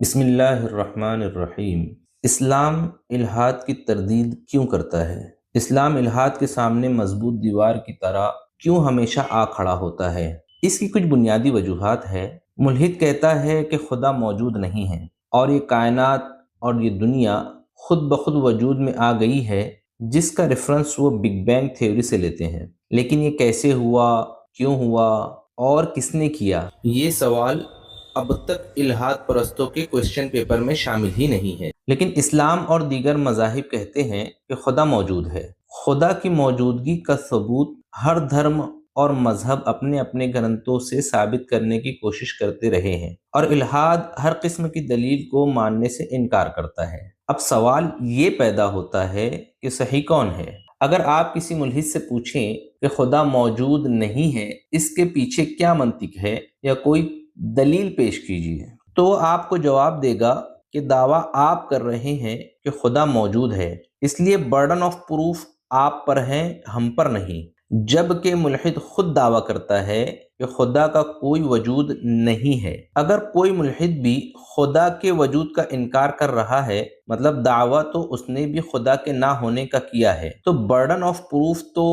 بسم اللہ الرحمن الرحیم۔ اسلام الحاد کی تردید کیوں کرتا ہے؟ اسلام الحاد کے سامنے مضبوط دیوار کی طرح کیوں ہمیشہ آ کھڑا ہوتا ہے؟ اس کی کچھ بنیادی وجوہات ہے۔ ملحد کہتا ہے کہ خدا موجود نہیں ہے اور یہ کائنات اور یہ دنیا خود بخود وجود میں آ گئی ہے، جس کا ریفرنس وہ بگ بینگ تھیوری سے لیتے ہیں۔ لیکن یہ کیسے ہوا، کیوں ہوا اور کس نے کیا، یہ سوال اب تک الحاد پرستوں کے کوسچن پیپر میں شامل ہی نہیں ہے۔ لیکن اسلام اور دیگر مذاہب کہتے ہیں کہ خدا موجود ہے۔ خدا کی موجودگی کا ثبوت ہر دھرم اور مذہب اپنے اپنے گرنتھوں سے ثابت کرنے کی کوشش کرتے رہے ہیں، اور الحاد ہر قسم کی دلیل کو ماننے سے انکار کرتا ہے۔ اب سوال یہ پیدا ہوتا ہے کہ صحیح کون ہے؟ اگر آپ کسی ملحد سے پوچھیں کہ خدا موجود نہیں ہے، اس کے پیچھے کیا منطق ہے یا کوئی دلیل پیش کیجیے، تو وہ آپ کو جواب دے گا کہ دعویٰ آپ کر رہے ہیں کہ خدا موجود ہے، اس لیے برڈن آف پروف آپ پر ہے، ہم پر نہیں۔ جبکہ ملحد خود دعویٰ کرتا ہے کہ خدا کا کوئی وجود نہیں ہے۔ اگر کوئی ملحد بھی خدا کے وجود کا انکار کر رہا ہے، مطلب دعویٰ تو اس نے بھی خدا کے نہ ہونے کا کیا ہے، تو برڈن آف پروف تو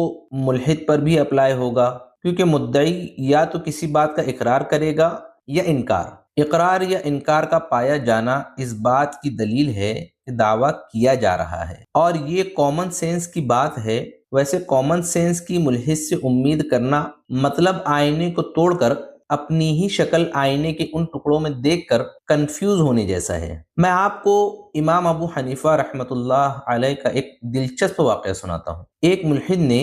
ملحد پر بھی اپلائی ہوگا، کیونکہ مدعی یا تو کسی بات کا اقرار کرے گا یا انکار۔ اقرار یا انکار کا پایا جانا اس بات کی دلیل ہے کہ دعویٰ کیا جا رہا ہے، اور یہ کامن سینس کی بات ہے۔ ویسے کامن سینس کی ملحد سے امید کرنا مطلب آئینے کو توڑ کر اپنی ہی شکل آئینے کے ان ٹکڑوں میں دیکھ کر کنفیوز ہونے جیسا ہے۔ میں آپ کو امام ابو حنیفہ رحمۃ اللہ علیہ کا ایک دلچسپ واقعہ سناتا ہوں۔ ایک ملحد نے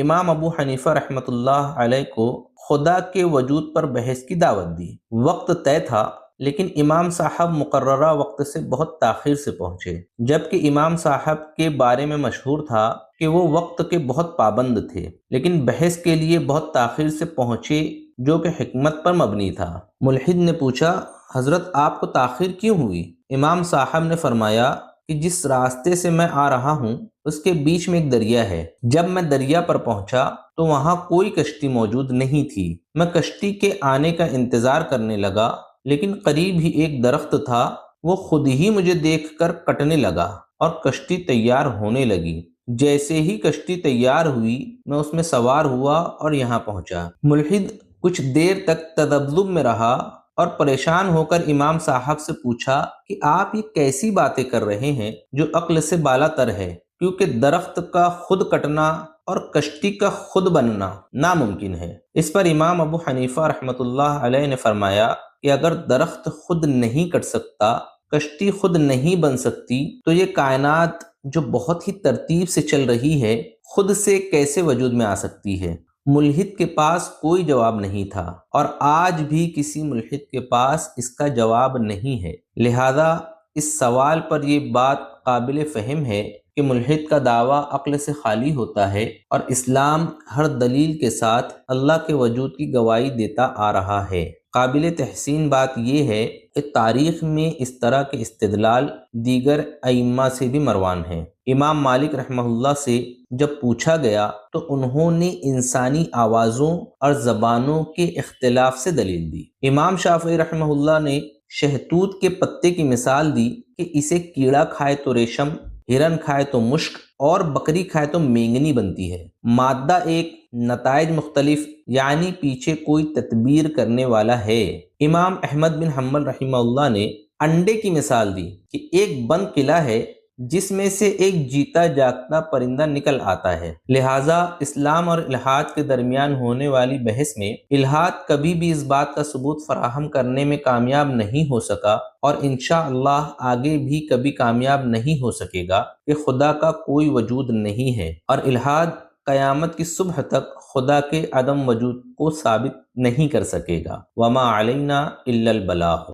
امام ابو حنیفہ رحمۃ اللہ علیہ کو خدا کے وجود پر بحث کی دعوت دی۔ وقت طے تھا، لیکن امام صاحب مقررہ وقت سے بہت تاخیر سے پہنچے، جبکہ امام صاحب کے بارے میں مشہور تھا کہ وہ وقت کے بہت پابند تھے، لیکن بحث کے لیے بہت تاخیر سے پہنچے، جو کہ حکمت پر مبنی تھا۔ ملحد نے پوچھا، حضرت آپ کو تاخیر کیوں ہوئی؟ امام صاحب نے فرمایا کہ جس راستے سے میں آ رہا ہوں اس کے بیچ میں ایک دریا ہے۔ جب میں دریا پر پہنچا تو وہاں کوئی کشتی موجود نہیں تھی۔ میں کشتی کے آنے کا انتظار کرنے لگا، لیکن قریب ہی ایک درخت تھا، وہ خود ہی مجھے دیکھ کر کٹنے لگا اور کشتی تیار ہونے لگی۔ جیسے ہی کشتی تیار ہوئی میں اس میں سوار ہوا اور یہاں پہنچا۔ ملحد کچھ دیر تک تذبذب میں رہا اور پریشان ہو کر امام صاحب سے پوچھا کہ آپ یہ کیسی باتیں کر رہے ہیں جو عقل سے بالا تر ہے، کیونکہ درخت کا خود کٹنا اور کشتی کا خود بننا ناممکن ہے۔ اس پر امام ابو حنیفہ رحمۃ اللہ علیہ نے فرمایا کہ اگر درخت خود نہیں کٹ سکتا، کشتی خود نہیں بن سکتی، تو یہ کائنات جو بہت ہی ترتیب سے چل رہی ہے خود سے کیسے وجود میں آ سکتی ہے؟ ملحد کے پاس کوئی جواب نہیں تھا، اور آج بھی کسی ملحد کے پاس اس کا جواب نہیں ہے۔ لہذا اس سوال پر یہ بات قابل فہم ہے کہ ملحد کا دعویٰ عقل سے خالی ہوتا ہے، اور اسلام ہر دلیل کے ساتھ اللہ کے وجود کی گواہی دیتا آ رہا ہے۔ قابل تحسین بات یہ ہے کہ تاریخ میں اس طرح کے استدلال دیگر ائمہ سے بھی مروان ہیں۔ امام مالک رحمہ اللہ سے جب پوچھا گیا تو انہوں نے انسانی آوازوں اور زبانوں کے اختلاف سے دلیل دی۔ امام شافعی رحمہ اللہ نے شہتوت کے پتے کی مثال دی کہ اسے کیڑا کھائے تو ریشم، ہرن کھائے تو مشک اور بکری کھائے تو مینگنی بنتی ہے۔ مادہ ایک، نتائج مختلف، یعنی پیچھے کوئی تدبیر کرنے والا ہے۔ امام احمد بن حنبل رحمہ اللہ نے انڈے کی مثال دی کہ ایک بند قلعہ ہے جس میں سے ایک جیتا جاگتا پرندہ نکل آتا ہے۔ لہٰذا اسلام اور الحاد کے درمیان ہونے والی بحث میں الحاد کبھی بھی اس بات کا ثبوت فراہم کرنے میں کامیاب نہیں ہو سکا، اور انشاءاللہ آگے بھی کبھی کامیاب نہیں ہو سکے گا کہ خدا کا کوئی وجود نہیں ہے، اور الحاد قیامت کی صبح تک خدا کے عدم وجود کو ثابت نہیں کر سکے گا۔ وما علینا الا البلاغ۔